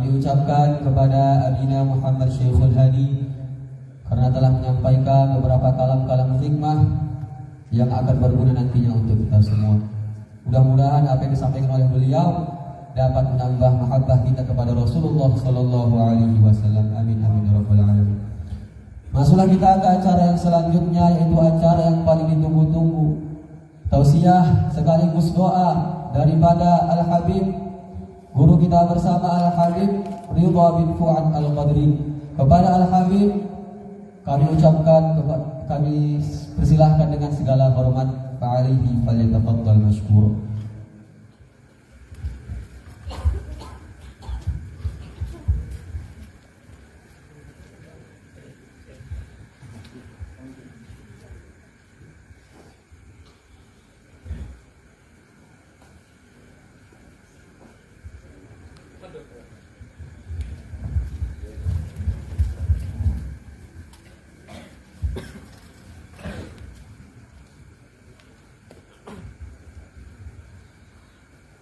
kami ucapkan kepada Abina Muhammad Syekhul Hadi karena telah menyampaikan beberapa kalam-kalam hikmah yang akan berguna nantinya untuk kita semua. Mudah-mudahan apa yang disampaikan oleh beliau dapat menambah mahabbah kita kepada Rasulullah sallallahu alaihi wasallam. Amin amin ya rabbal alamin. Masuklah kita ke acara yang selanjutnya, yaitu acara yang paling ditunggu-tunggu. Tausiah sekaligus doa daripada Al-Habib, guru kita bersama Al-Habib Ridha bin Fuad Al-Qadri. Kepada Al-Habib kami ucapkan, kami persilahkan dengan segala hormat. Fa'alihi falyatafaddal mashkur.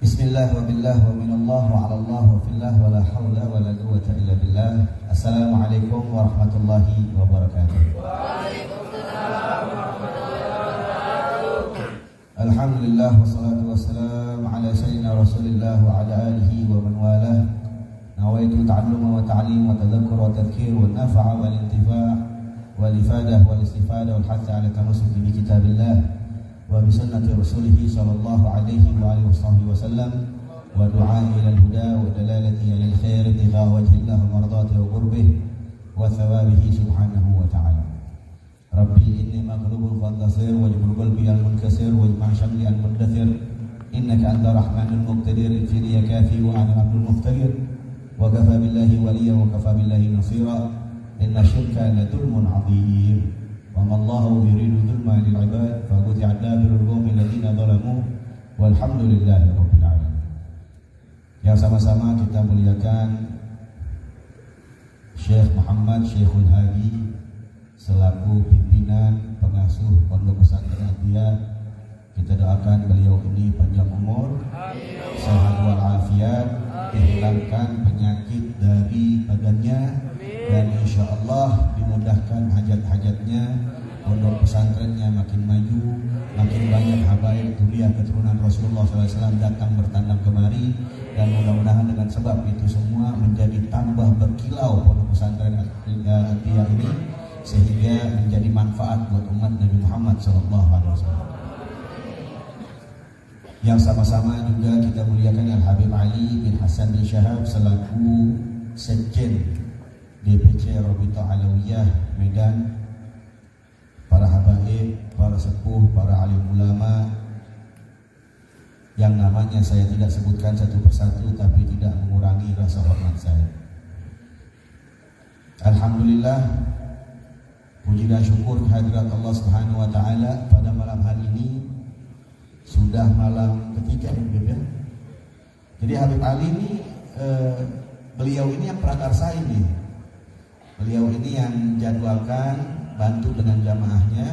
Bismillah wa billah wa minallah wa ala Allah wa fillah wa la hawla wa la quwwata illa billah. Assalamualaikum warahmatullahi wabarakatuh. Waalaikumsalam warahmatullahi wabarakatuh. Alhamdulillah wassalatu wassalamu ala sayyidina Rasulillah wa ala alihi wa man walah. Nawaitu ta'alluma wa ta'lim wa tadhakkur wa tadhkir wa nafa'a wal intifa' wal ifadah wal istifadah wal hatta ala tamassuk bi kitabillah wa bi sunnati rasulih sallallahu alaihi wa alihi wasallam wa du'a ila al-huda wa dalalati ila al-khair ila wajhillah wa mardati wa qurbih wa thawabihi subhanahu wa ta'ala. Rabbi inni maghlubun fantasir wa jibru qalbi al-munkasir wa jma' shamli al-mundathir innaka anta rahmanul muqtadir fili ya kafi wa ana abdul muftaqir wa kafa billahi waliya wa kafa billahi nasira inna syirka la dhulmun 'adzim. Wa ma Allahu yuridu dzulma lil 'ibad fa quti'a dabirul qaumil ladzina zalamu walhamdulillahi rabbil alamin. Yang sama-sama kita muliakan Syekh Muhammad Syekhul Hadi selaku pimpinan pengasuh Pondok Pesantren Atia. Kita doakan beliau ini panjang umur, sehat walafiat, dihilangkan penyakit dari badannya, dan insya Allah dimudahkan hajat-hajatnya, pondok pesantrennya makin maju, makin banyak habaib dzurriyyah keturunan Rasulullah SAW datang bertandang kemari, dan mudah-mudahan dengan sebab itu semua menjadi tambah berkilau pondok pesantren Atia ini, sehingga menjadi manfaat buat umat Nabi Muhammad SAW. Yang sama-sama juga kita muliakan Al-Habib Ali bin Hasan bin Syahab selaku Sekjen DPC Rabita Alawiyah Medan, para habaib, para sepuh, para alim ulama yang namanya saya tidak sebutkan satu persatu tapi tidak mengurangi rasa hormat saya. Alhamdulillah, puji dan syukur kehadirat Allah Subhanahu wa taala pada malam hari ini sudah malam ketiga ya. Jadi Habib Ali ini beliau ini yang prakarsa ini. Beliau ini yang jadwalkan, bantu dengan jamaahnya,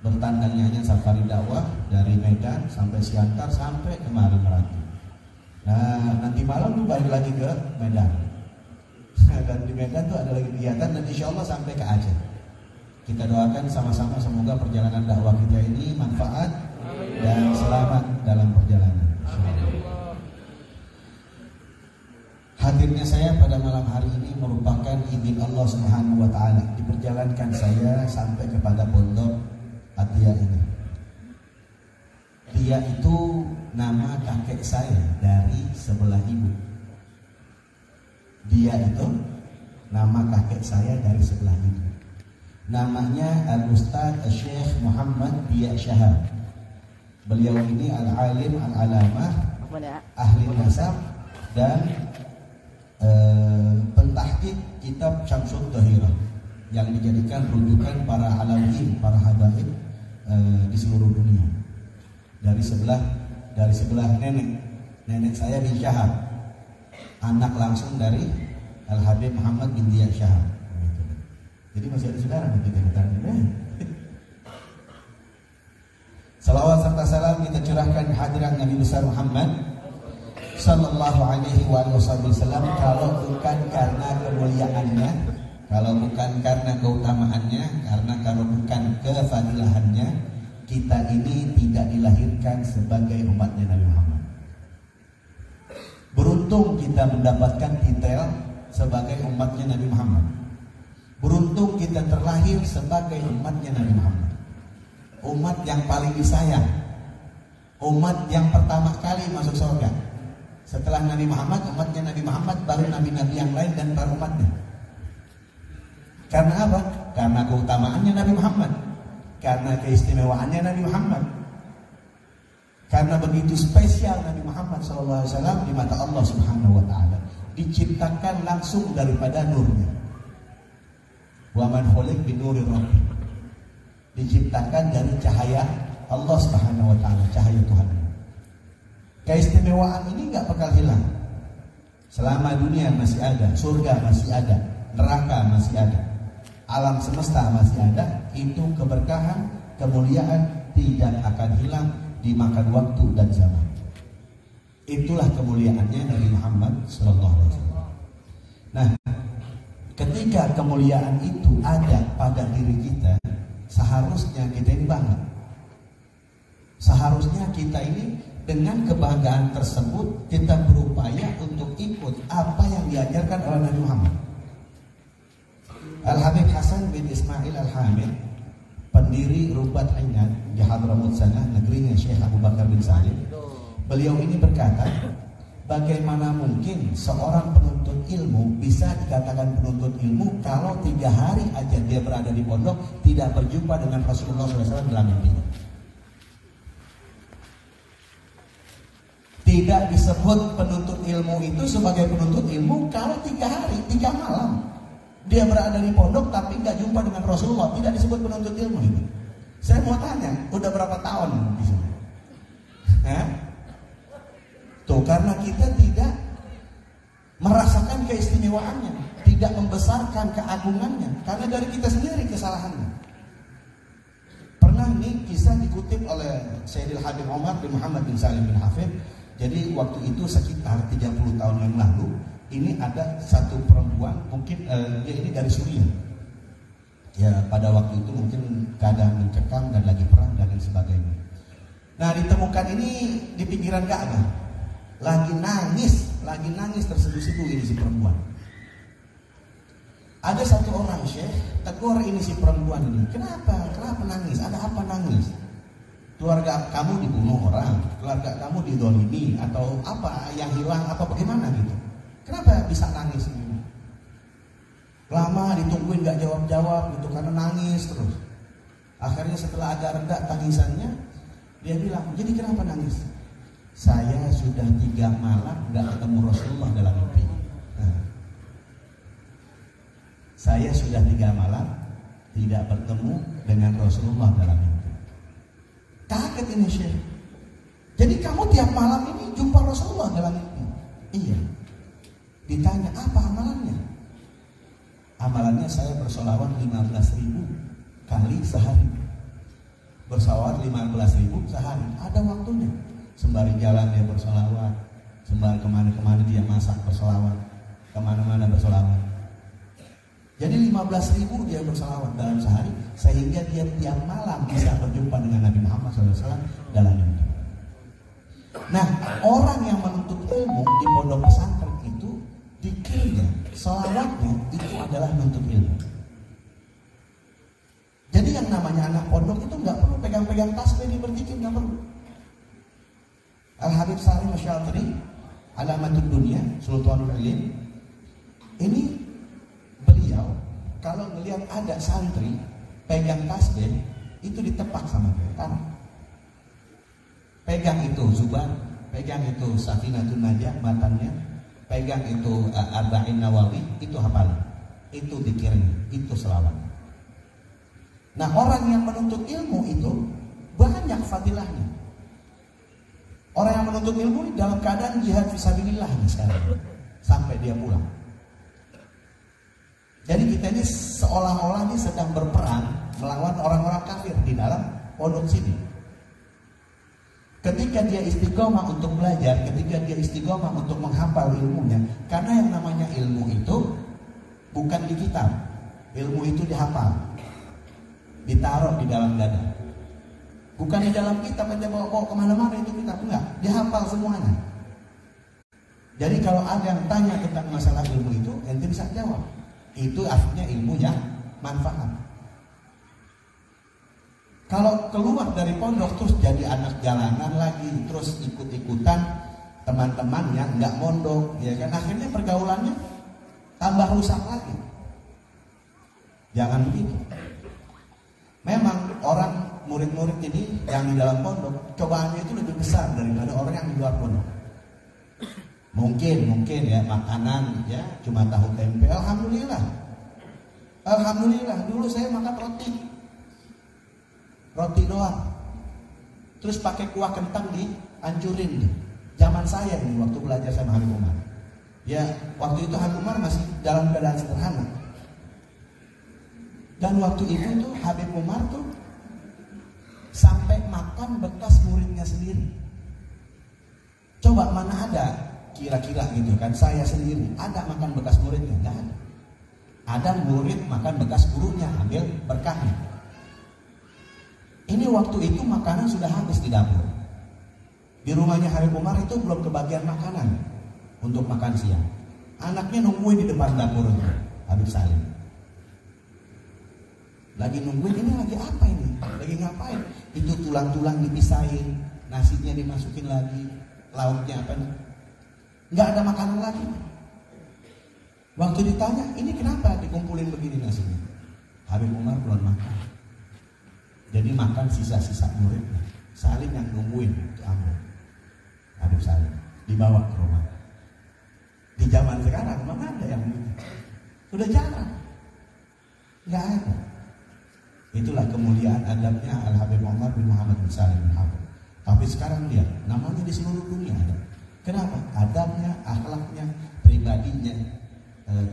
bertandangnya hanya safari dakwah dari Medan sampai Siantar sampai kemari Meranti. Nah nanti malam tuh balik lagi ke Medan. Dan di Medan tuh ada lagi kegiatan dan insya Allah sampai ke Aceh. Kita doakan sama-sama semoga perjalanan dakwah kita ini manfaat dan selamat dalam perjalanan. Hadirnya saya pada malam hari ini merupakan izin Allah Subhanahu wa taala diperjalankan saya sampai kepada pondok Atia ini. Dia itu nama kakek saya dari sebelah ibu. Dia itu nama kakek saya dari sebelah ibu. Namanya Al-Ustaz Syekh Muhammad Biya Syahab. Beliau ini al-alim al-alamah, ahli nasab dan pentahqiq kitab Syamsul Dhahirah yang dijadikan rujukan para alamin, para habaib di seluruh dunia. Dari sebelah nenek saya bin Syahab, anak langsung dari Al-Habib Muhammad bin Biya Syahab. Jadi masih ada saudara kita katakan. Salawat serta salam kita curahkan hadirat Nabi besar Muhammad Sallallahu alaihi wasallam kalau bukan karena kemuliaannya, kalau bukan karena keutamaannya, kalau bukan kefadilahannya, kita ini tidak dilahirkan sebagai umatnya Nabi Muhammad. Beruntung kita mendapatkan titel sebagai umatnya Nabi Muhammad. Beruntung kita terlahir sebagai umatnya Nabi Muhammad. Umat yang paling disayang, umat yang pertama kali masuk surga. Setelah Nabi Muhammad, umatnya Nabi Muhammad, baru nabi-nabi yang lain dan para umatnya. Karena apa? Karena keutamaannya Nabi Muhammad, karena keistimewaannya Nabi Muhammad, karena begitu spesial Nabi Muhammad SAW di mata Allah Subhanahu Wa Taala, diciptakan langsung daripada nurnya. Wa man khuliq bi nuri rabbi, diciptakan dari cahaya Allah Subhanahu Wa Taala, cahaya Tuhan. Keistimewaan ini nggak bakal hilang selama dunia masih ada, surga masih ada, neraka masih ada, alam semesta masih ada. Itu keberkahan, kemuliaan tidak akan hilang dimakan waktu dan zaman. Itulah kemuliaannya Nabi Muhammad SAW. Nah, ketika kemuliaan itu ada pada diri kita, seharusnya kita ini bangga. Seharusnya kita ini dengan kebanggaan tersebut kita berupaya untuk ikut apa yang diajarkan oleh Nabi Muhammad. Al-Habib Hasan bin Ismail Al-Hamid, pendiri Rubat Ainat di Hadramut Sana, negerinya Syekh Abu Bakar bin Salim. Beliau ini berkata, bagaimana mungkin seorang penuntut ilmu bisa dikatakan penuntut ilmu kalau 3 hari aja dia berada di pondok tidak berjumpa dengan Rasulullah SAW dalam mimpinya. Tidak disebut penuntut ilmu itu sebagai penuntut ilmu kalau 3 hari, 3 malam dia berada di pondok tapi nggak jumpa dengan Rasulullah, tidak disebut penuntut ilmu itu. Saya mau tanya, udah berapa tahun di sini? Tuh, karena kita tidak merasakan keistimewaannya, tidak membesarkan keagungannya, karena dari kita sendiri kesalahannya. Pernah nih kisah dikutip oleh Sayyidil Habib Omar bin Muhammad bin Salim bin Hafid. Jadi waktu itu sekitar 30 tahun yang lalu, ini ada satu perempuan, mungkin dia ini dari Suriah. Ya, pada waktu itu mungkin keadaan mencekam dan lagi perang dan lain sebagainya. Nah, ditemukan ini di pinggiran Ka'bah. Lagi nangis terseduh-seduh ini si perempuan. Ada satu orang syekh tegur ini si perempuan ini. Kenapa nangis? Ada apa nangis? Keluarga kamu dibunuh orang, keluarga kamu didolimi, atau apa yang hilang, atau bagaimana gitu? Kenapa bisa nangis ini? Lama ditungguin gak jawab-jawab gitu karena nangis terus. Akhirnya setelah agak reda tangisannya, dia bilang, jadi kenapa nangis? Saya sudah 3 malam gak ketemu Rasulullah dalam mimpi. Saya sudah 3 malam tidak bertemu dengan Rasulullah dalam mimpi. Kaget ini Syekh. Jadi kamu tiap malam ini jumpa Rasulullah dalam mimpi? Iya. Ditanya apa amalannya? Amalannya saya bersolawat 15.000 kali sehari. Bersolawat 15.000 sehari. Ada waktunya. Sembari jalan dia bersolawat, sembari kemana-kemana dia masak bersolawat, kemana-mana bersolawat. Jadi 15.000 dia bersolawat dalam sehari, sehingga dia tiap malam bisa berjumpa dengan Nabi Muhammad SAW dalam mimpi. Nah, orang yang menuntut ilmu di pondok pesantren itu, zikirnya, sholawatnya itu adalah menuntut ilmu. Jadi yang namanya anak pondok itu nggak perlu pegang-pegang tasbih di berzikir, nggak perlu. Al-Habib Salim Asy-Syatiri, Alamatud Dunia, Sultanul Ilim, ini beliau kalau melihat ada santri pegang tasbih itu ditepak sama dia, tanah. Pegang itu Zuban, pegang itu Safinatun Najah matannya, pegang itu Arba'in Nawawi, itu hafalan, itu zikirnya, itu selawat. Nah, orang yang menuntut ilmu itu banyak fadilahnya. Orang yang menuntut ilmu ini dalam keadaan jihad fisabilillah sekarang sampai dia pulang. Jadi kita ini seolah-olah ini sedang berperang melawan orang-orang kafir di dalam pondok sini. Ketika dia istiqomah untuk belajar, ketika dia istiqomah untuk menghafal ilmunya, karena yang namanya ilmu itu bukan di kitab, ilmu itu dihafal, ditaruh di dalam dada. Bukan di dalam kitab aja bawa kemana-mana itu kitab, enggak, dihafal semuanya. Jadi kalau ada yang tanya tentang masalah ilmu itu, ente bisa jawab. Itu artinya ilmu yang manfaat. Kalau keluar dari pondok terus jadi anak jalanan lagi, terus ikut-ikutan teman-teman yang nggak mondok, ya kan, akhirnya pergaulannya tambah rusak lagi. Jangan begitu. Memang orang murid-murid ini yang di dalam pondok cobaannya itu lebih besar daripada orang yang di luar pondok. Mungkin ya makanan ya cuma tahu tempe. Alhamdulillah dulu saya makan roti doang. Terus pakai kuah kentang dihancurin. Zaman saya ini waktu belajar sama Habib Umar. Ya waktu itu Habib Umar masih dalam keadaan sederhana. Dan waktu itu tuh Habib Umar tuh sampai makan bekas muridnya sendiri. Coba mana ada kira-kira gitu kan, saya sendiri ada makan bekas muridnya? Nggak ada. Ada murid makan bekas gurunya, ambil berkahnya. Ini waktu itu makanan sudah habis di dapur. Di rumahnya Habib Umar itu belum kebagian makanan untuk makan siang. Anaknya nungguin di depan dapur itu, Habib Salim. Lagi nungguin, ini lagi apa ini? Lagi ngapain? Itu tulang-tulang dipisahin, nasinya dimasukin lagi, lauknya apa nih? Nggak ada makanan lagi. Waktu ditanya, ini kenapa dikumpulin begini nasinya? Habib Umar belum makan. Jadi makan sisa-sisa muridnya. Salim yang nungguin itu ambil. Habib Salim dibawa ke rumah. Di zaman sekarang mana ada yang begitu? Sudah jarang. Nggak ada. Itulah kemuliaan adabnya Al-Habib Umar bin Muhammad bin Salim bin Habib. Tapi sekarang lihat, namanya di seluruh dunia ada. Kenapa? Adabnya, akhlaknya, pribadinya,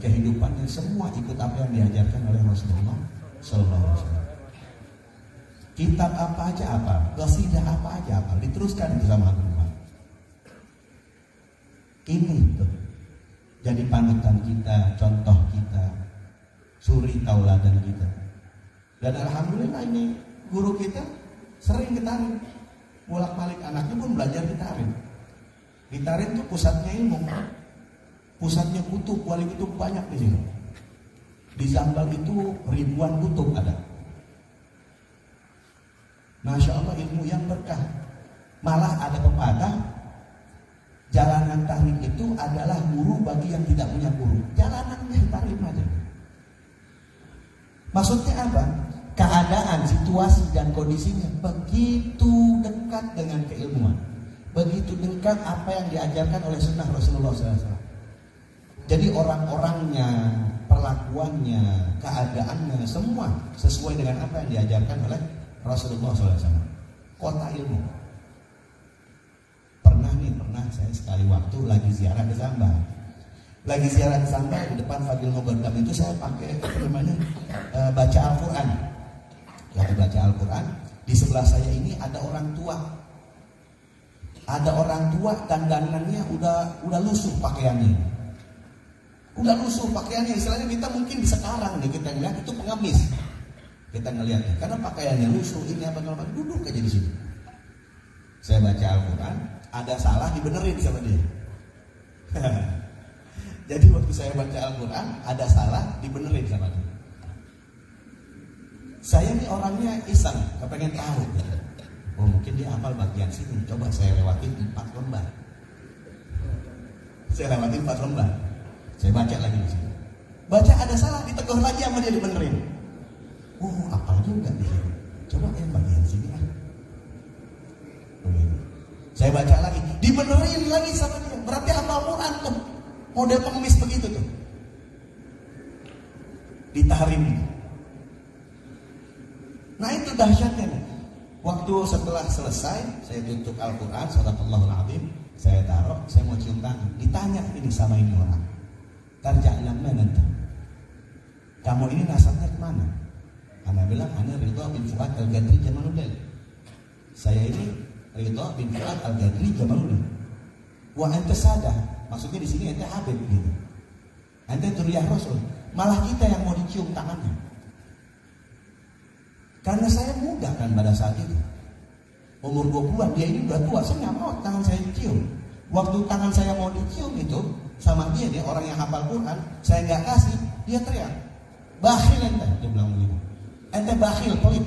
kehidupannya semua ikut apa yang diajarkan oleh Rasulullah Sallallahu Alaihi Wasallam. Kitab apa aja apa, qasidah apa aja apa, diteruskan bersama Habib Umar. Ini tuh jadi panutan kita, contoh kita, suri tauladan kita. Dan alhamdulillah ini guru kita sering gitarin, bolak-balik anaknya pun belajar gitarin. Gitarin tuh pusatnya ilmu, pusatnya kutub, wali kutub banyak di sini. Di Zambal itu ribuan kutub ada. Masya Allah ilmu yang berkah. Malah ada pepatah, jalanan tarim itu adalah guru bagi yang tidak punya guru. Jalanannya tarim aja. Maksudnya apa? Keadaan, situasi dan kondisinya begitu dekat dengan keilmuan, begitu dekat apa yang diajarkan oleh sunnah Rasulullah SAW. Jadi orang-orangnya, perlakuannya, keadaannya semua sesuai dengan apa yang diajarkan oleh Rasulullah SAW. Kota ilmu. Pernah saya sekali waktu lagi ziarah ke Zambal. Lagi ziarah ke Zambal di depan Fadil Mubarak itu saya pakai baca Al-Quran. Lagi baca Al-Quran, di sebelah saya ini ada orang tua. Ada orang tua dandanannya udah lusuh pakaiannya. Udah lusuh pakaiannya, istilahnya kita mungkin di sekarang nih kita lihat itu pengemis. Kita ngelihatnya karena pakaiannya lusuh, ini apa namanya, duduk aja di sini. Saya baca Al-Quran, ada salah dibenerin sama dia. Jadi waktu saya baca Al-Quran, ada salah dibenerin sama dia. Saya ini orangnya iseng, kepengen tahu. Oh mungkin dia hafal bagian sini, coba saya lewatin 4 lembar. Saya lewatin 4 lembar. Saya baca lagi di sini. Baca ada salah, ditegur lagi sama dia, dibenerin. Oh hafal juga di sini. Coba yang bagian sini ah. Saya baca lagi, dibenerin lagi sama dia. Berarti hafal Quran tuh. Model pengemis begitu tuh. Ditarim. Nah itu dahsyatnya. Waktu setelah selesai, saya tutup Al-Quran, Sadaqallahul Azim, saya taruh, saya mau cium tangan. Ditanya ini sama ini orang. Tarja'lan mana nanti? Kamu ini nasabnya kemana? Ana bilang, ana Ridha bin Fuad Al-Gadri Jamaluddin. Saya ini Ridho bin Fuad Al-Ghadri Jamaludin. Wah ente sadar, maksudnya di sini ente Habib gitu. Ente Dzurriyyah Rasul. Malah kita yang mau dicium tangannya. Karena saya muda kan pada saat itu. Umur 20-an, dia ini udah tua, saya nggak mau tangan saya dicium. Waktu tangan saya mau dicium itu sama dia orang yang hafal Quran, saya nggak kasih, dia teriak, bakhil ente, dia bilang begitu. Ente bakhil, pelit.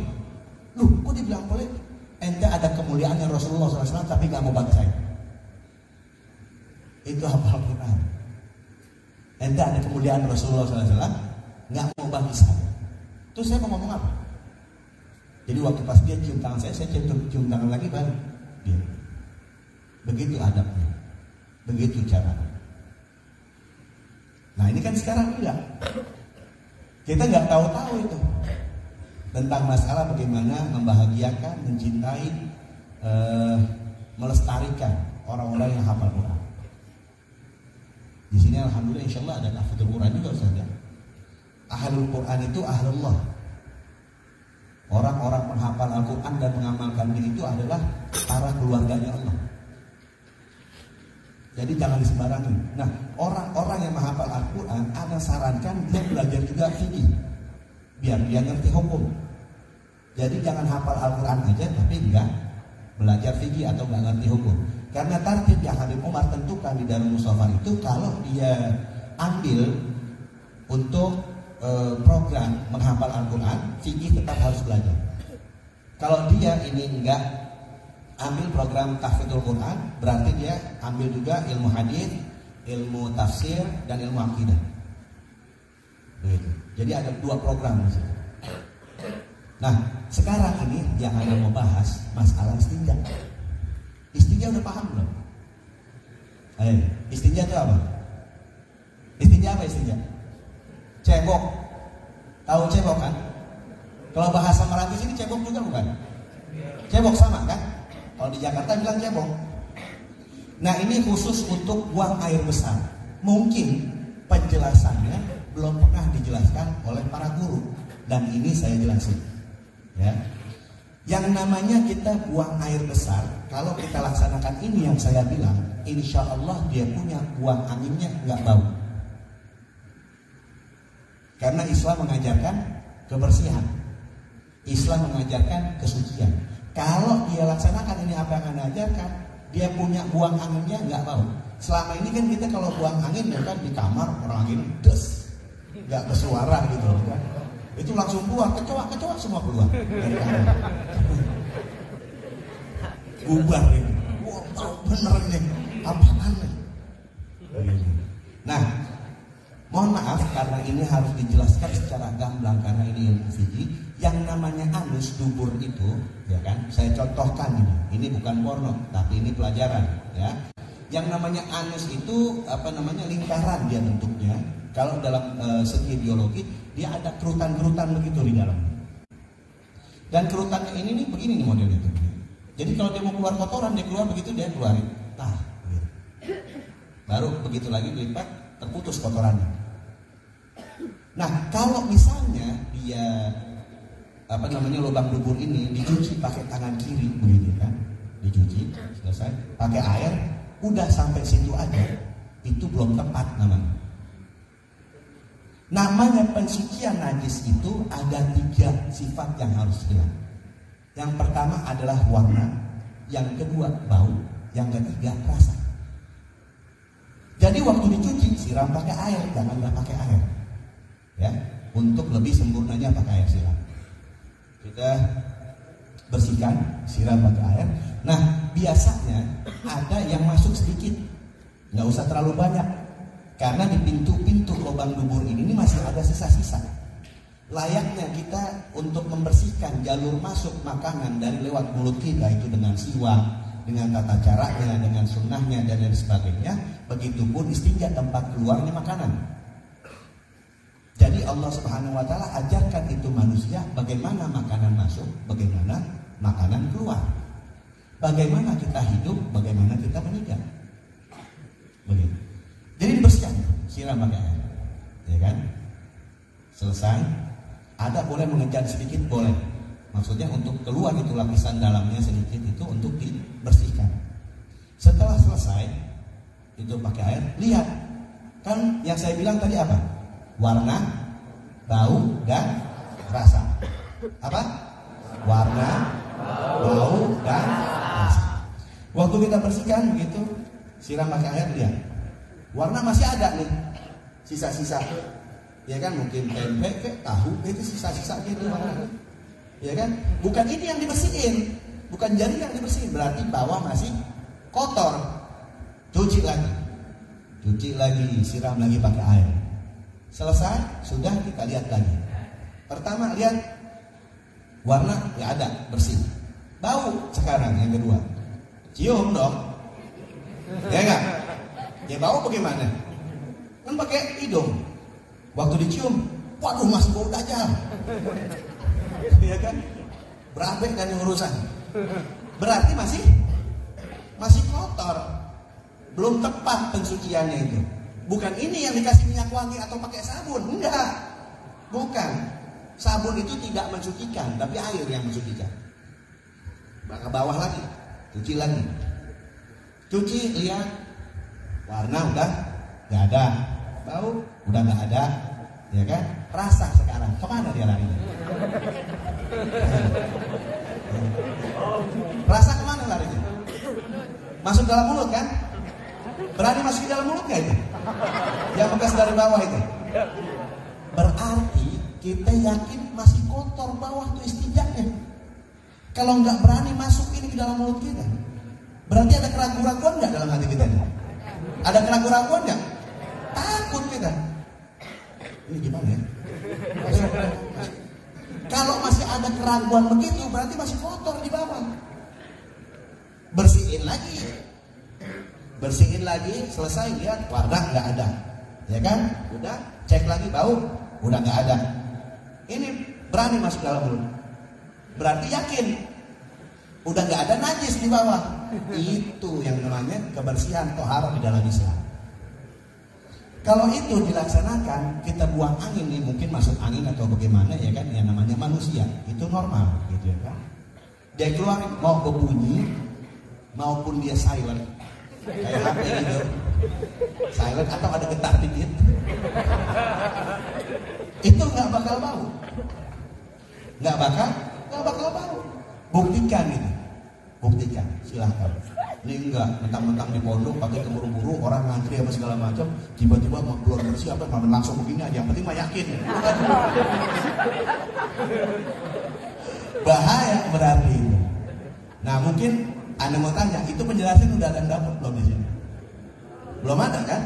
Loh, kok dibilang pelit? Ente ada kemuliaannya Rasulullah SAW tapi nggak mau bagi saya. Itu hafal Quran. Ente ada kemuliaan Rasulullah SAW nggak mau bagi saya. Terus saya mau ngomong apa? Jadi waktu pas dia cium tangan saya cium tangan lagi baru dia. Begitu adabnya, begitu caranya. Nah ini kan sekarang enggak. Kita nggak tahu-tahu itu tentang masalah bagaimana membahagiakan, mencintai, melestarikan orang-orang yang hafal Quran. Di sini alhamdulillah insyaallah ada tahfidzul Quran juga Ustaz. Ahlul Quran itu ahlullah. Orang-orang penghafal Al-Quran dan mengamalkan diri itu adalah para keluarganya Allah. Jadi jangan disembarangin. Nah, orang-orang yang menghafal Al-Quran, ana sarankan dia belajar juga fikih, biar dia ngerti hukum. Jadi jangan hafal Al-Quran aja, tapi enggak belajar fikih atau enggak ngerti hukum. Karena tartib yang Habib Umar tentukan di Darul Mustafa itu, kalau dia ambil untuk program menghafal Al-Quran, fikih tetap harus belajar. Kalau dia ini enggak ambil program tahfidzul Quran, berarti dia ambil juga ilmu hadis, ilmu tafsir, dan ilmu akidah. Begitu. Jadi ada 2 program di situ. Nah, sekarang ini yang ada mau bahas masalah istinja. Istinja udah paham belum? Istinja itu apa? Istinja apa istinja? Cebok. Tahu cebok kan? Kalau bahasa Meranti sini cebok juga bukan? Cebok sama kan? Kalau di Jakarta bilang cebok. Nah ini khusus untuk buang air besar. Mungkin penjelasannya belum pernah dijelaskan oleh para guru. Dan ini saya jelasin ya. Yang namanya kita buang air besar, kalau kita laksanakan ini yang saya bilang, insya Allah dia punya buang anginnya nggak bau. Karena Islam mengajarkan kebersihan, Islam mengajarkan kesucian. Kalau dia laksanakan ini apa yang Anda ajarkan, dia punya buang anginnya nggak bau. Selama ini kan kita kalau buang angin ya kan di kamar orang angin des, nggak bersuara gitu kan. Itu langsung buang, kecoa semua keluar dari kamar. Bubar ini, wow bener ini, apaan nih? Nah, mohon maaf karena ini harus dijelaskan secara gamblang karena ini ilmu fikih. Yang namanya anus dubur itu, ya kan? Saya contohkan ini bukan porno, tapi ini pelajaran, ya. Yang namanya anus itu lingkaran dia bentuknya. Kalau dalam segi biologi dia ada kerutan-kerutan begitu di dalam. Dan kerutannya ini nih begini nih modelnya itu. Jadi kalau dia mau keluar kotoran dia keluar begitu dia keluarin. Nah, gitu. Baru begitu lagi dilipat terputus kotorannya. Nah, kalau misalnya dia lubang dubur ini dicuci pakai tangan kiri begitu kan, dicuci selesai pakai air, udah sampai situ aja, itu belum tepat namanya. Namanya pensucian najis itu ada 3 sifat yang harus hilang. Yang pertama adalah warna, yang kedua bau, yang ketiga rasa. Jadi waktu dicuci siram pakai air, jangan nggak pakai air, ya. Untuk lebih sempurnanya pakai air siram. Kita bersihkan, siram pakai air. Nah biasanya ada yang masuk sedikit, nggak usah terlalu banyak, karena di pintu-pintu lubang dubur ini masih ada sisa-sisa. Layaknya kita untuk membersihkan jalur masuk makanan dari lewat mulut kita itu dengan siwak, dengan tata caranya, dengan sunnahnya dan lain sebagainya. Begitupun istinja tempat keluarnya makanan. Jadi Allah Subhanahu wa taala ajarkan itu manusia bagaimana makanan masuk, bagaimana makanan keluar. Bagaimana kita hidup, bagaimana kita meninggal. Begitu. Jadi dibersihkan, siram pakai air. Ya kan? Selesai. Ada boleh mengejar sedikit boleh. Maksudnya untuk keluar itu lapisan dalamnya sedikit itu untuk dibersihkan. Setelah selesai itu pakai air, lihat kan yang saya bilang tadi apa? Warna, bau, dan rasa. Apa? Warna, bau, dan rasa. Waktu kita bersihkan begitu, siram pakai air, lihat warna masih ada nih, sisa-sisa. Ya kan, mungkin tempe, tahu, itu sisa-sisa gitu warna. Ya kan, bukan ini yang dibersihin, bukan jari yang dibersihin, berarti bawah masih kotor. Cuci lagi, siram lagi pakai air. Selesai, sudah kita lihat lagi. Pertama lihat warna nggak ada, bersih. Bau sekarang yang kedua, cium dong, ya nggak? Ya bau bagaimana? Kan pakai hidung. Waktu dicium, waduh masih bau dajal. Ya kan? Berabe kan yang urusan. Berarti masih kotor. Belum tepat pensuciannya itu. Bukan ini yang dikasih minyak wangi atau pakai sabun, enggak. Bukan. Sabun itu tidak mensucikan, tapi air yang mensucikan. Ke bawah lagi, cuci lagi. Cuci, lihat warna udah nggak ada, bau udah nggak ada, ya kan? Rasa sekarang kemana dia larinya? Rasa kemana larinya? Masuk dalam mulut kan? Berani masuk ke dalam mulut nggak itu? Yang bekas dari bawah itu. Berarti kita yakin masih kotor bawah tuh istinjaknya. Kalau nggak berani masuk ini ke dalam mulut kita, berarti ada keraguan-keraguan nggak dalam hati kita? Ada keraguan-keraguan nggak? Takut kita. Ini gimana ya? Kalau masih ada keraguan begitu, berarti masih kotor di bawah. Bersihin lagi, selesai, lihat warna nggak ada, ya kan? Udah cek lagi bau, udah nggak ada. Ini berani masuk dalam mulut, berarti yakin udah nggak ada najis di bawah. Itu yang namanya kebersihan tohara di dalam Islam. Kalau itu dilaksanakan, kita buang angin nih, mungkin masuk angin atau bagaimana, ya kan? Yang namanya manusia itu normal, gitu ya kan? Dia keluar mau berbunyi maupun dia silent, kayak HP gitu, silent atau ada getar dikit, itu nggak bakal bau, nggak bakal bau. Buktikan gitu, buktikan, silahkan. Ini enggak, mentang-mentang di pondok pakai keburu-buru, orang ngantri apa segala macam, tiba-tiba mau keluar bersih apa, langsung begini aja, yang penting mah yakin. Bahaya berarti. Nah mungkin Anda mau tanya, itu penjelasan udah Anda dapat belum di sini? Belum ada kan?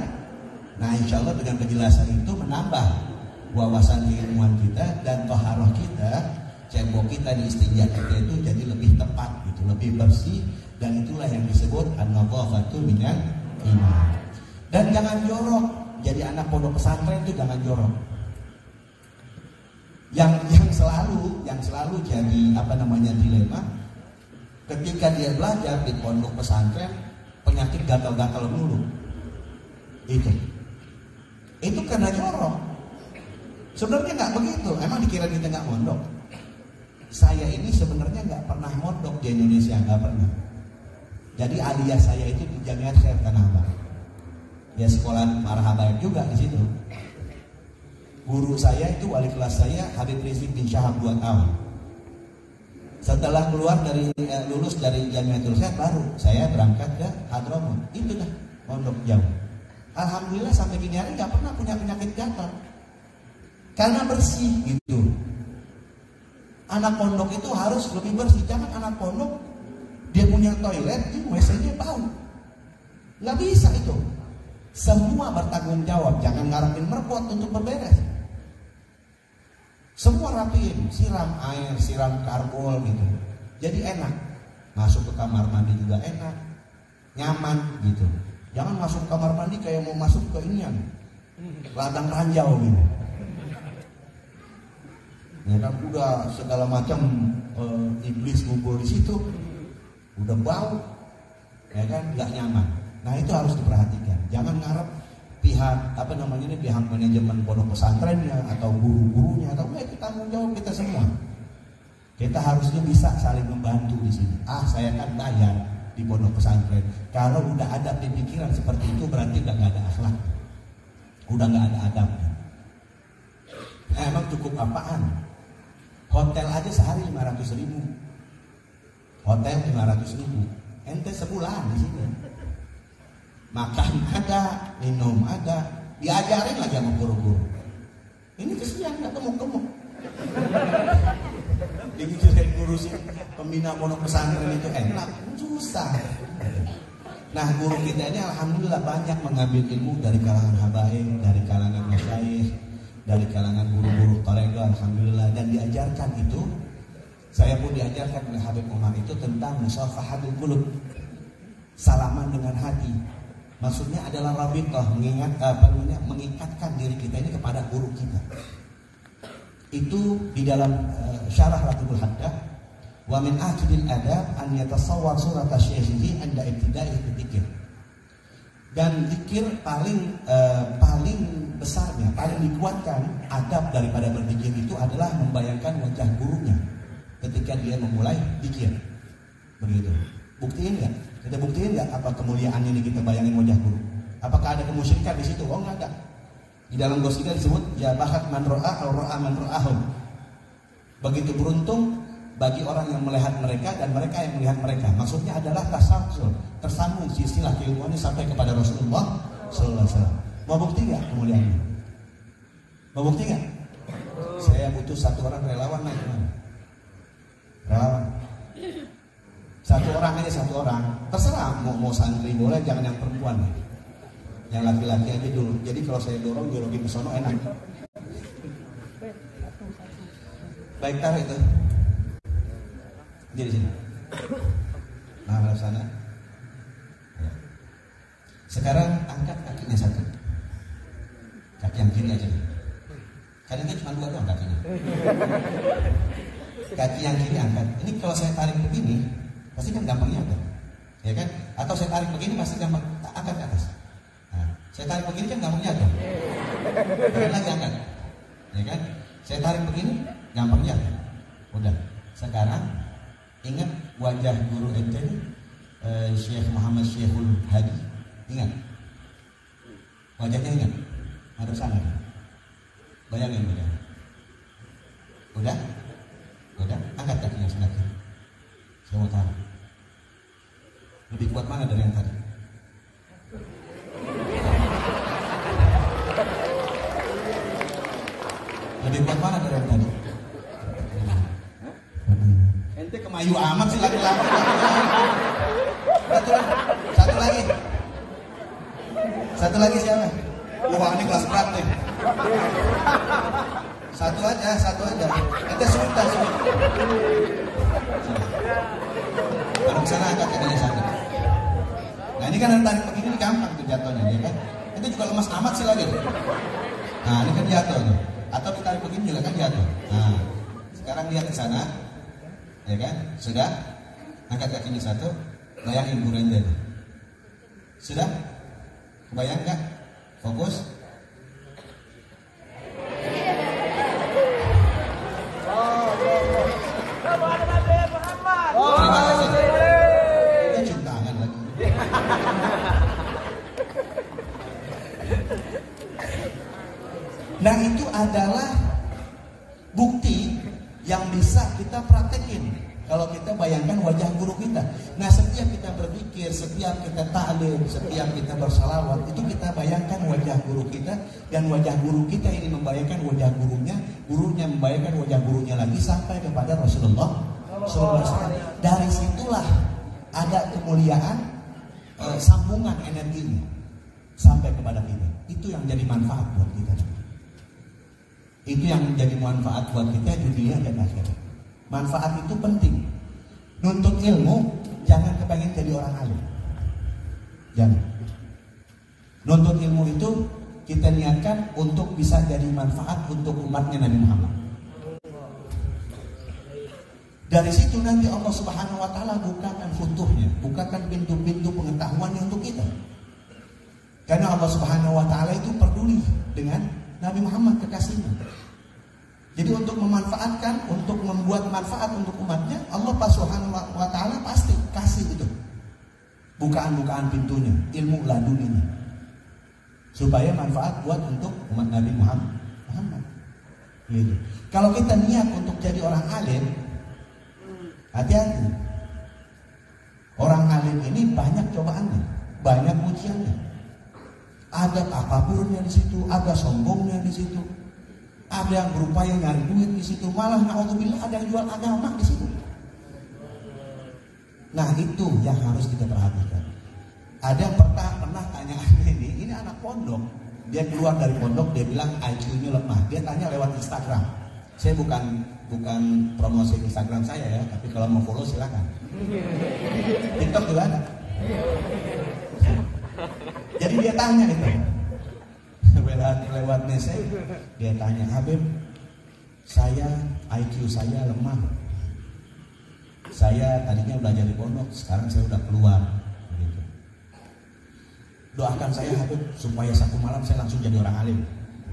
Nah insya Allah dengan penjelasan itu menambah wawasan keilmuan kita dan toharoh kita, cebok kita di istinja kita itu jadi lebih tepat gitu, lebih bersih. Dan itulah yang disebut an-nadhafatu minal iman. Dan jangan jorok. Jadi anak pondok pesantren itu jangan jorok. Yang selalu jadi dilema ketika dia belajar di pondok pesantren, penyakit gatal-gatal melulu. Itu karena jorok. Sebenarnya nggak begitu. Emang dikira kita nggak mondok? Saya ini sebenarnya nggak pernah mondok di Indonesia, nggak pernah. Jadi aliyah saya itu di Jamiat Khair Tanah Abang. Ya sekolah Marhabayat juga di situ. Guru saya itu wali kelas saya Habib Rizik bin Syahab 2 tahun. Setelah lulus dari Jamiatul Khair baru saya berangkat ke Hadramut. Itu dah pondok jauh. Alhamdulillah sampai gini hari nggak pernah punya penyakit gatal. Karena bersih gitu. Anak pondok itu harus lebih bersih. Jangan anak pondok dia punya toilet, di WC-nya bau. Nggak bisa itu. Semua bertanggung jawab. Jangan ngarepin merpot untuk berberes. Semua rapiin, siram air, siram karbol gitu. Jadi enak. Masuk ke kamar mandi juga enak, nyaman gitu. Jangan masuk ke kamar mandi kayak mau masuk ke inian, ladang ranjau gitu. Ya kan udah segala macam iblis ngumpul di situ. Udah bau, ya kan, nggak nyaman. Nah itu harus diperhatikan. Jangan ngarep pihak pihak manajemen pondok pesantrennya atau guru-gurunya atau itu tanggung jawab kita semua. Kita harusnya bisa saling membantu di sini. Saya kan bayar di pondok pesantren. Kalau udah ada pemikiran seperti itu berarti udah nggak ada akhlak, udah nggak ada adab. Emang cukup apaan? Hotel aja sehari 500.000. Hotel 500.000. Ente sebulan di sini. Makan ada, minum ada, diajarin lagi sama guru-guru. Ini kesian nggak gemuk-gemuk. Dimikirin ngurusin pembina pondok pesantren itu enak, susah. Nah, guru kita ini alhamdulillah banyak mengambil ilmu dari kalangan habaib, dari kalangan masyayikh, dari kalangan guru-guru tarekat, alhamdulillah, dan diajarkan itu. Saya pun diajarkan oleh Habib Umar itu tentang musafahatul qulub, salaman dengan hati. Maksudnya adalah rabithah, mengikatkan diri kita ini kepada guru kita. Itu di dalam syarah Ratibul Haddah. Wa min ajlil adab an yatasawwar surat asy-syaikhi 'inda ibtida'i dzikr. Dan zikir paling besarnya, paling dikuatkan adab daripada berzikir itu adalah membayangkan wajah gurunya ketika dia memulai zikir. Begitu. Buktiin enggak? Kita buktiin enggak apa kemuliaan ini kita bayangin wajah guru? Apakah ada kemusyrikan di situ? Oh, enggak ada. Di dalam gosika disebut ya bahat man ra'a au ra'a man ra'ahu. Begitu beruntung bagi orang yang melihat mereka dan mereka yang melihat mereka. Maksudnya adalah tasalsul, tersambung silsilah keilmuannya sampai kepada Rasulullah sallallahu alaihi wasallam. Mau bukti enggak kemuliaannya? Mau bukti enggak? Saya butuh satu orang relawan naik mana? Relawan. Satu orang aja, satu orang. Terserah mau santri boleh, jangan yang perempuan. Yang laki-laki aja dulu. Jadi kalau saya dorongin ke sono enak. Baik, tarik itu. Jadi sini. Nah, ke sana. Ya. Sekarang angkat kakinya satu. Kaki yang kiri aja. Kadang cuma dua doang kakinya. Kaki yang kiri angkat. Ini kalau saya tarik begini, pasti kan gampangnya ada. Ya kan? Atau saya tarik begini pasti gampang angkat ke atas. Saya tarik begini kan gampangnya tuh. Lagi angkat. Ya kan? Saya tarik begini gampangnya. Udah. Sekarang ingat wajah guru ente Syekh Muhammad Syekhul Hadi. Ingat. Wajahnya ingat. Madep sana. Bayangin. Udah? Udah. Angkat kakinya sebelah kiri. Saya mau taruh. Lebih kuat mana dari yang tadi? Lebih kuat mana dari yang tadi? Ente kemayu amat sih laki-laki. Satu lagi siapa? Wah, ini kelas berat nih. Satu aja. Ente sudah. Kalau misalnya angkat kakinya satu. Nah, ini kan tarik begini gampang tuh jatuhnya, ya kan? Ente juga lemas amat sih lagi. Nah, ini kan jatuh tuh. Atau ditarik begini juga kan jatuh. Nah, sekarang lihat ke sana, ya kan? Sudah, angkat kakinya satu, bayangin guru ente. Sudah, kebayang nggak? Fokus. Terima kasih. Kita cium tangan lagi. Nah, itu adalah bukti yang bisa kita praktekin kalau kita bayangkan wajah guru kita. Nah, setiap kita berzikir, setiap kita ta'lim, setiap kita bersalawat, itu kita bayangkan wajah guru kita, dan wajah guru kita ini membayangkan wajah gurunya membayangkan wajah gurunya lagi sampai kepada Rasulullah SAW. Dari situlah ada kemuliaan, sambungan energinya sampai kepada kita. Itu yang jadi manfaat buat kita. Itu yang menjadi manfaat buat kita di dunia dan akhirat. Manfaat itu penting. Nuntut ilmu, jangan kepengen jadi orang alim. Jangan. Nuntut ilmu itu kita niatkan untuk bisa jadi manfaat untuk umatnya Nabi Muhammad. Dari situ nanti Allah Subhanahu wa Ta'ala bukakan futuhnya, bukakan pintu-pintu pengetahuannya untuk kita. Karena Allah Subhanahu wa Ta'ala itu peduli dengan Nabi Muhammad, kekasihnya. Jadi untuk memanfaatkan, untuk membuat manfaat untuk umatnya, Allah Subhanahu wa Ta'ala pasti kasih itu bukaan-bukaan pintunya, ilmu laduninya, supaya manfaat buat untuk umat Nabi Muhammad. Gitu. Kalau kita niat untuk jadi orang alim, hati-hati. Orang alim ini banyak cobaannya, banyak ujiannya. Ada takaburnya di situ, ada sombongnya di situ. Ada yang berupaya nyari duit di situ, malah naudzubillah ada yang jual agama di situ. Nah itu yang harus kita perhatikan. Ada yang pernah tanya ini anak pondok, dia keluar dari pondok, dia bilang IQ-nya lemah. Dia tanya lewat Instagram. Saya bukan promosi Instagram saya ya, tapi kalau mau follow silakan. TikTok juga ada. Jadi dia tanya itu. Lewat message dia tanya, Habib, saya IQ saya lemah, saya tadinya belajar di pondok, sekarang saya udah keluar gitu. Doakan saya Habib supaya satu malam saya langsung jadi orang alim.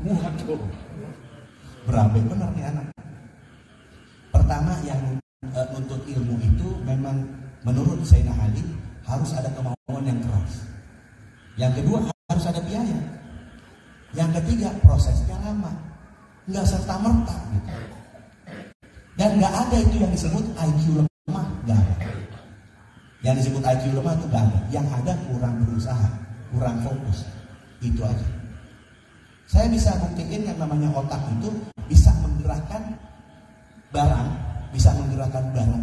Waduh, berabe benar nih anak. Pertama yang nuntut ilmu itu memang menurut Sayyidina Ali harus ada kemauan yang keras. Yang kedua harus ada biaya. Yang ketiga prosesnya lama, nggak serta merta gitu. Dan nggak ada itu yang disebut IQ lemah, nggak ada. Yang disebut IQ lemah itu nggak ada. Yang ada kurang berusaha, kurang fokus, itu aja. Saya bisa buktiin yang namanya otak itu bisa menggerakkan barang,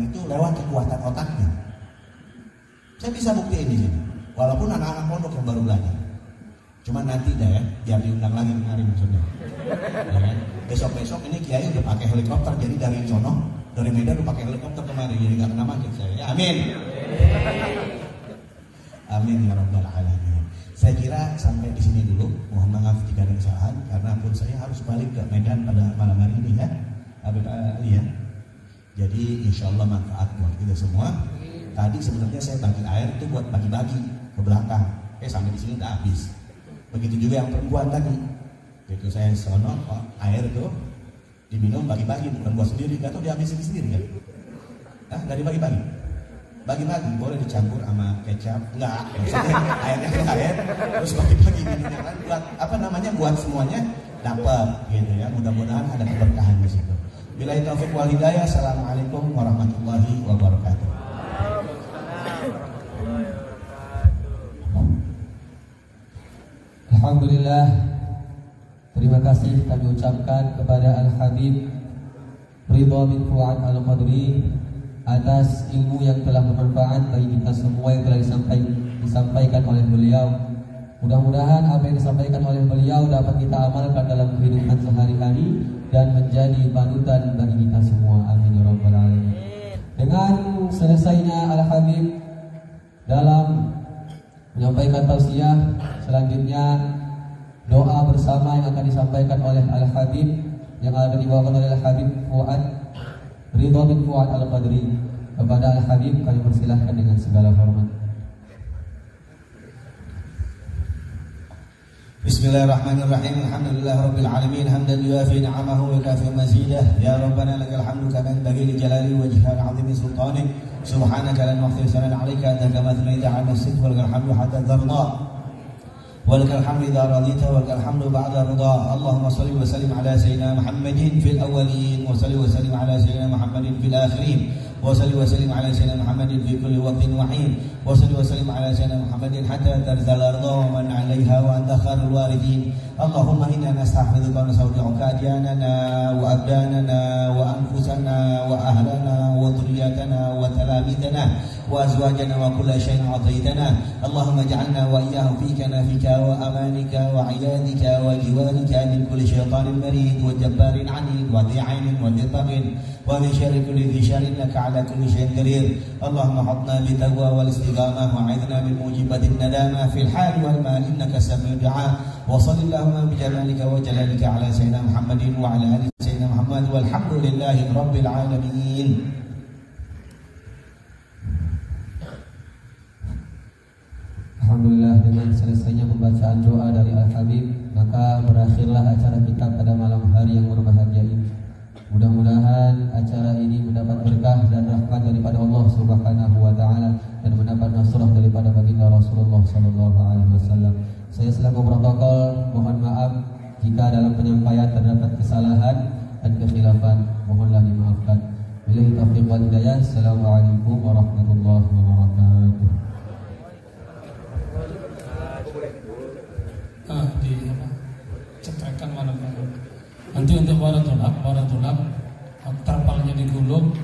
itu lewat kekuatan otaknya. Saya bisa buktiin di sini, walaupun anak-anak pondok yang baru belajar. Cuma nanti dah ya, biar diundang lagi kemari maksudnya. Ya kan? Besok-besok ini Kiai udah pakai helikopter, jadi dari sono, dari Medan udah pakai helikopter kemari, jadi nggak kena macet saya. Ya, amin. Amin ya rabbal alamin. Saya kira sampai di sini dulu. Mohon maaf jika ada kesalahan, karena pun saya harus balik ke Medan pada malam hari ini ya, Habib Ali ya. Jadi insya Allah manfaat buat kita semua. Tadi sebenarnya saya bagi air itu buat bagi-bagi ke belakang. Sampai di sini udah habis. Begitu juga yang perempuan tadi. Itu saya sono air itu diminum bagi-bagi, bukan buat sendiri, gak tahu dihabisin sendiri kan? Nah, nggak dibagi-bagi. Bagi-bagi boleh dicampur sama kecap, enggak. Maksudnya airnya ke air, terus bagi-bagi minumnya kan buat apa namanya, buat semuanya dapat gitu ya. Mudah-mudahan ada keberkahan di situ. Billahi taufiq wal hidayah. Assalamualaikum warahmatullahi wabarakatuh. Alhamdulillah, terima kasih kami ucapkan kepada Al-Habib Ridha bin Fuad Al-Qadri atas ilmu yang telah bermanfaat bagi kita semua yang telah disampaikan oleh beliau. Mudah-mudahan apa yang disampaikan oleh beliau dapat kita amalkan dalam kehidupan sehari-hari dan menjadi panutan bagi kita semua. Amin ya rabbal alamin. Dengan selesainya Al-Habib dalam menyampaikan tausiah, selanjutnya doa bersama yang akan disampaikan oleh Al-Habib yang akan dibawakan oleh Al-Habib Fuad Ridha bin Fuad Al-Qadri. Kepada Al-Habib kami persilahkan dengan segala hormat. Bismillahirrahmanirrahim. Alhamdulillahirabbil alamin hamdan yuafi ni'amahu wa kafi mazidah. Ya rabbana lakal hamdu kama yanbaghi li jalali wajhika al-'azimi sultanik. Subhanaka la nuhsi sanana 'alaika anta kama thanaita 'ala nafsik wa lakal hamdu hatta tarda. Wa lakal hamdu idza radita wa lakal hamdu ba'da ridha. Allahumma shalli wa sallim ala sayyidina Muhammadin fil awwalin wa salli wa sallim ala sayyidina Muhammadin fil akhirin. وصلي وسلم على سيدنا محمد في كل وقت وحين وصلي وسلم على سيدنا محمد حتى ترثى الأرض ومن عليها وأنت خير الوارثين اللهم إنا نستحفظك ونستودعك أدياننا وأبداننا وأنفسنا وأهلنا وذرياتنا وتلاميذنا وأزواجنا وكل شيء أعطيتنا اللهم اجعلنا وإياهم في كنفك وأمانك وعيادك وجوارك من كل شيطان مريد وجبار عنيد وذي عين وذي طغى ومن شر كل ذي شر إنك على كل شيء قدير اللهم حطنا بالتقوى والاستقامة وعذنا من موجبات الندامة في الحال والمال إنك سميع الدعاء وصل اللهم بجلالك وجلالك على سيدنا محمد وعلى آل سيدنا محمد والحمد لله رب العالمين. Alhamdulillah, dengan selesainya pembacaan doa dari Al-Habib, maka berakhirlah acara kita pada malam hari yang berbahagia ini. Mudah-mudahan acara ini mendapat berkah dan rahmat daripada Allah Subhanahu wa taala dan mendapat nasrah daripada baginda Rasulullah sallallahu alaihi wasallam. Saya selaku protokol mohon maaf jika dalam penyampaian terdapat kesalahan dan kekhilafan, mohonlah dimaafkan. Billahi taufiq wal hidayah. Assalamualaikum warahmatullahi wabarakatuh. Cetekan mana Pak? Nanti untuk para tulab terpalnya digulung